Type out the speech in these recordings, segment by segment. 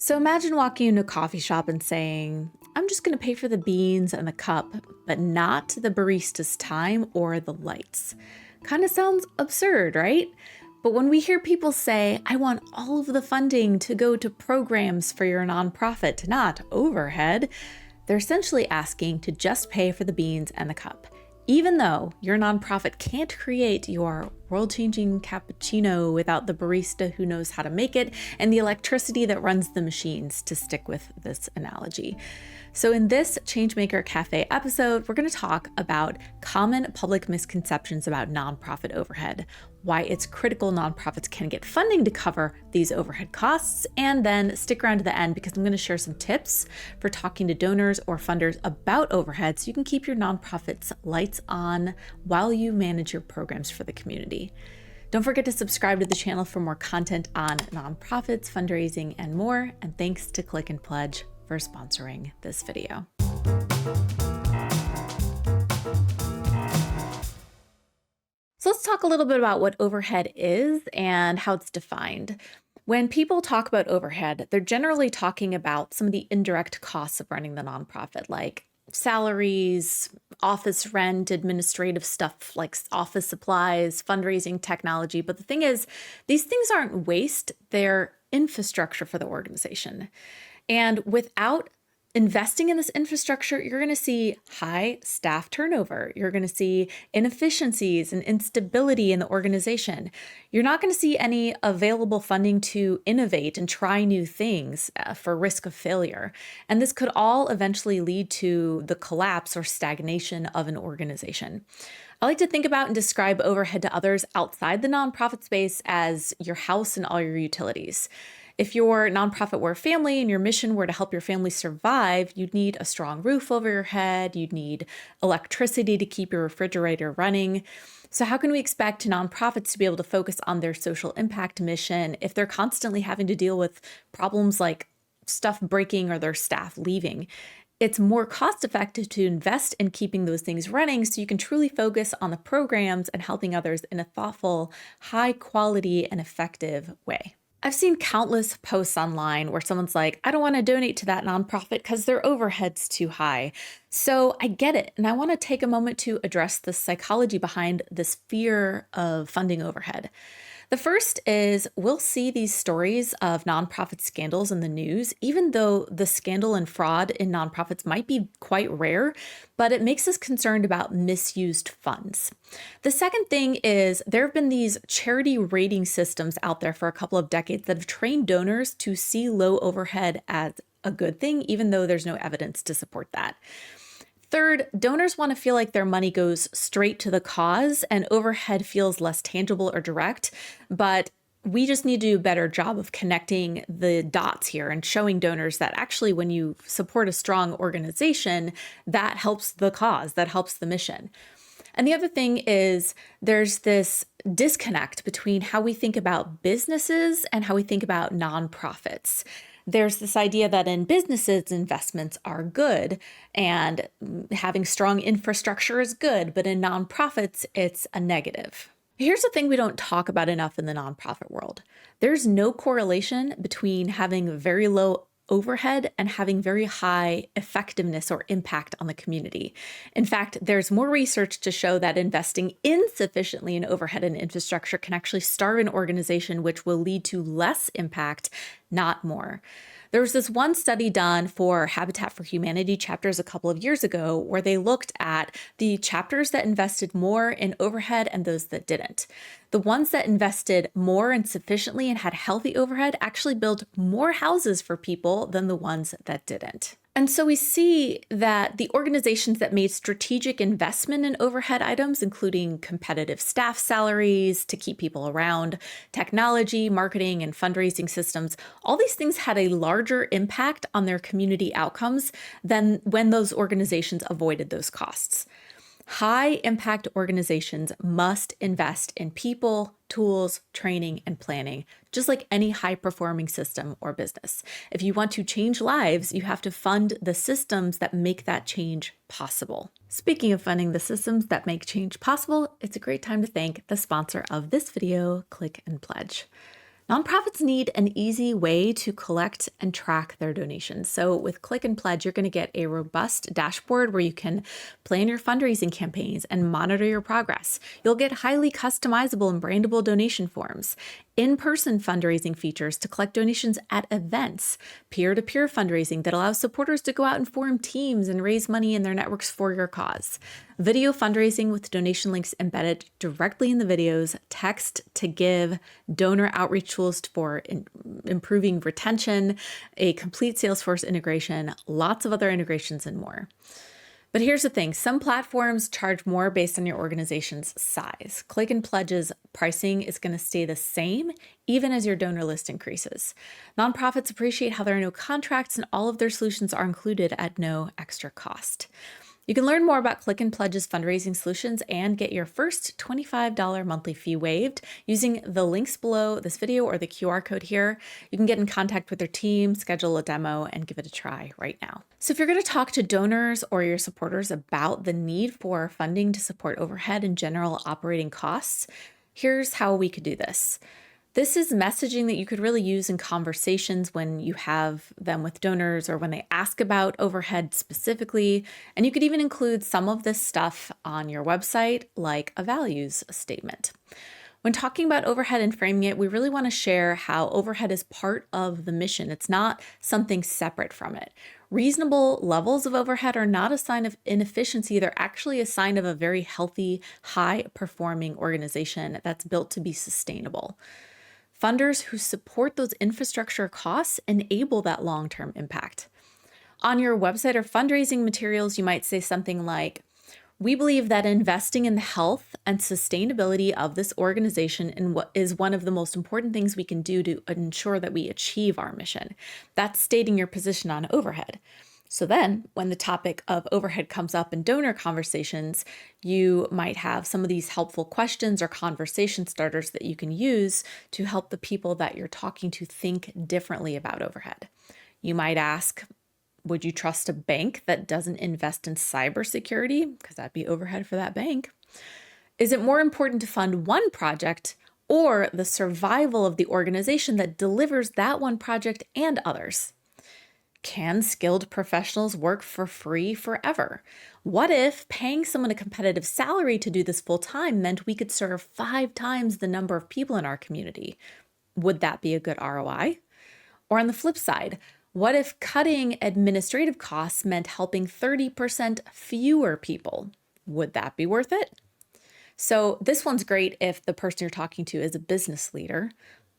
So imagine walking into a coffee shop and saying, I'm just going to pay for the beans and the cup, but not the barista's time or the lights. Kind of sounds absurd, right? But when we hear people say, I want all of the funding to go to programs for your nonprofit, not overhead, they're essentially asking to just pay for the beans and the cup. Even though your nonprofit can't create your world-changing cappuccino without the barista who knows how to make it and the electricity that runs the machines, to stick with this analogy. So in this Changemaker Cafe episode, we're going to talk about common public misconceptions about nonprofit overhead, why it's critical nonprofits can get funding to cover these overhead costs, and then stick around to the end because I'm going to share some tips for talking to donors or funders about overhead so you can keep your nonprofit's lights on while you manage your programs for the community. Don't forget to subscribe to the channel for more content on nonprofits, fundraising, and more. And thanks to Click and Pledge for sponsoring this video. So let's talk a little bit about what overhead is and how it's defined. When people talk about overhead, they're generally talking about some of the indirect costs of running the nonprofit, like salaries, office rent, administrative stuff like office supplies, fundraising, technology. But the thing is, these things aren't waste, they're infrastructure for the organization. And without investing in this infrastructure, you're going to see high staff turnover. You're going to see inefficiencies and instability in the organization. You're not going to see any available funding to innovate and try new things for risk of failure. And this could all eventually lead to the collapse or stagnation of an organization. I like to think about and describe overhead to others outside the nonprofit space as your house and all your utilities. If your nonprofit were a family and your mission were to help your family survive, you'd need a strong roof over your head, you'd need electricity to keep your refrigerator running. So how can we expect nonprofits to be able to focus on their social impact mission if they're constantly having to deal with problems like stuff breaking or their staff leaving? It's more cost effective to invest in keeping those things running so you can truly focus on the programs and helping others in a thoughtful, high quality, and effective way. I've seen countless posts online where someone's like, I don't want to donate to that nonprofit because their overhead's too high. So I get it. And I want to take a moment to address the psychology behind this fear of funding overhead. The first is we'll see these stories of nonprofit scandals in the news, even though the scandal and fraud in nonprofits might be quite rare, but it makes us concerned about misused funds. The second thing is there have been these charity rating systems out there for a couple of decades that have trained donors to see low overhead as a good thing, even though there's no evidence to support that. Third, donors want to feel like their money goes straight to the cause and overhead feels less tangible or direct, but we just need to do a better job of connecting the dots here and showing donors that actually when you support a strong organization, that helps the cause, that helps the mission. And the other thing is there's this disconnect between how we think about businesses and how we think about nonprofits. There's this idea that in businesses, investments are good and having strong infrastructure is good, but in nonprofits, it's a negative. Here's the thing we don't talk about enough in the nonprofit world. There's no correlation between having very low overhead and having very high effectiveness or impact on the community. In fact, there's more research to show that investing insufficiently in overhead and infrastructure can actually starve an organization, which will lead to less impact, not more. There was this one study done for Habitat for Humanity chapters a couple of years ago where they looked at the chapters that invested more in overhead and those that didn't. The ones that invested more and sufficiently and had healthy overhead actually built more houses for people than the ones that didn't. And so we see that the organizations that made strategic investment in overhead items, including competitive staff salaries to keep people around, technology, marketing, and fundraising systems, all these things had a larger impact on their community outcomes than when those organizations avoided those costs. High impact organizations must invest in people, tools, training, and planning, just like any high performing system or business. If you want to change lives, you have to fund the systems that make that change possible. Speaking of funding the systems that make change possible, it's a great time to thank the sponsor of this video, Click and Pledge. Nonprofits need an easy way to collect and track their donations. So, with Click and Pledge, you're going to get a robust dashboard where you can plan your fundraising campaigns and monitor your progress. You'll get highly customizable and brandable donation forms, in person fundraising features to collect donations at events, peer to peer fundraising that allows supporters to go out and form teams and raise money in their networks for your cause, video fundraising with donation links embedded directly in the videos, text to give, donor outreach tools for improving retention, a complete Salesforce integration, lots of other integrations, and more. But here's the thing, some platforms charge more based on your organization's size. Click and Pledge's pricing is going to stay the same even as your donor list increases. Nonprofits appreciate how there are no contracts and all of their solutions are included at no extra cost. You can learn more about Click and Pledge's fundraising solutions and get your first $25 monthly fee waived using the links below this video or the QR code here. You can get in contact with their team, schedule a demo, and give it a try right now. So if you're going to talk to donors or your supporters about the need for funding to support overhead and general operating costs, here's how we could do this. This is messaging that you could really use in conversations when you have them with donors or when they ask about overhead specifically. And you could even include some of this stuff on your website, like a values statement. When talking about overhead and framing it, we really want to share how overhead is part of the mission. It's not something separate from it. Reasonable levels of overhead are not a sign of inefficiency. They're actually a sign of a very healthy, high-performing organization that's built to be sustainable. Funders who support those infrastructure costs enable that long-term impact. On your website or fundraising materials, you might say something like, we believe that investing in the health and sustainability of this organization is one of the most important things we can do to ensure that we achieve our mission. That's stating your position on overhead. So then when the topic of overhead comes up in donor conversations, you might have some of these helpful questions or conversation starters that you can use to help the people that you're talking to think differently about overhead. You might ask, would you trust a bank that doesn't invest in cybersecurity? Because that'd be overhead for that bank. Is it more important to fund one project or the survival of the organization that delivers that one project and others? Can skilled professionals work for free forever? What if paying someone a competitive salary to do this full time meant we could serve 5 times the number of people in our community? Would that be a good ROI? Or on the flip side, what if cutting administrative costs meant helping 30% fewer people? Would that be worth it? So this one's great if the person you're talking to is a business leader.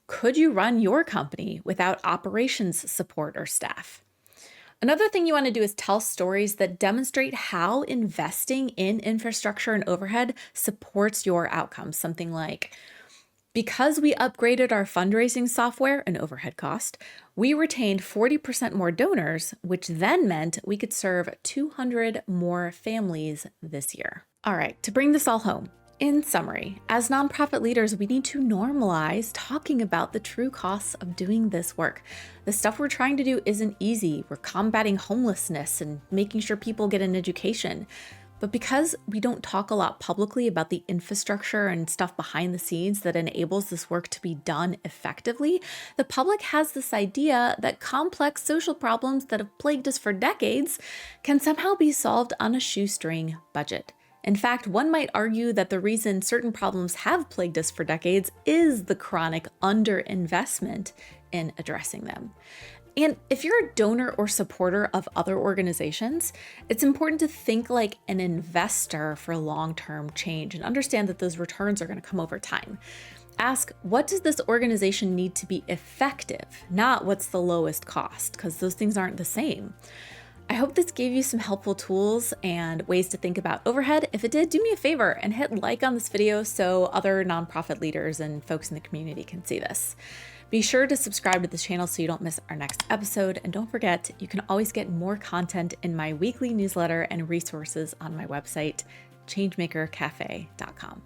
Could you run your company without operations support or staff? Another thing you want to do is tell stories that demonstrate how investing in infrastructure and overhead supports your outcomes. Something like, because we upgraded our fundraising software, an overhead cost, we retained 40% more donors, which then meant we could serve 200 more families this year. All right, to bring this all home, in summary, as nonprofit leaders, we need to normalize talking about the true costs of doing this work. The stuff we're trying to do isn't easy. We're combating homelessness and making sure people get an education. But because we don't talk a lot publicly about the infrastructure and stuff behind the scenes that enables this work to be done effectively, the public has this idea that complex social problems that have plagued us for decades can somehow be solved on a shoestring budget. In fact, one might argue that the reason certain problems have plagued us for decades is the chronic underinvestment in addressing them. And if you're a donor or supporter of other organizations, it's important to think like an investor for long-term change and understand that those returns are going to come over time. Ask, what does this organization need to be effective, not what's the lowest cost, because those things aren't the same. I hope this gave you some helpful tools and ways to think about overhead. If it did, do me a favor and hit like on this video so other nonprofit leaders and folks in the community can see this. Be sure to subscribe to this channel so you don't miss our next episode. And don't forget, you can always get more content in my weekly newsletter and resources on my website, changemakercafe.com.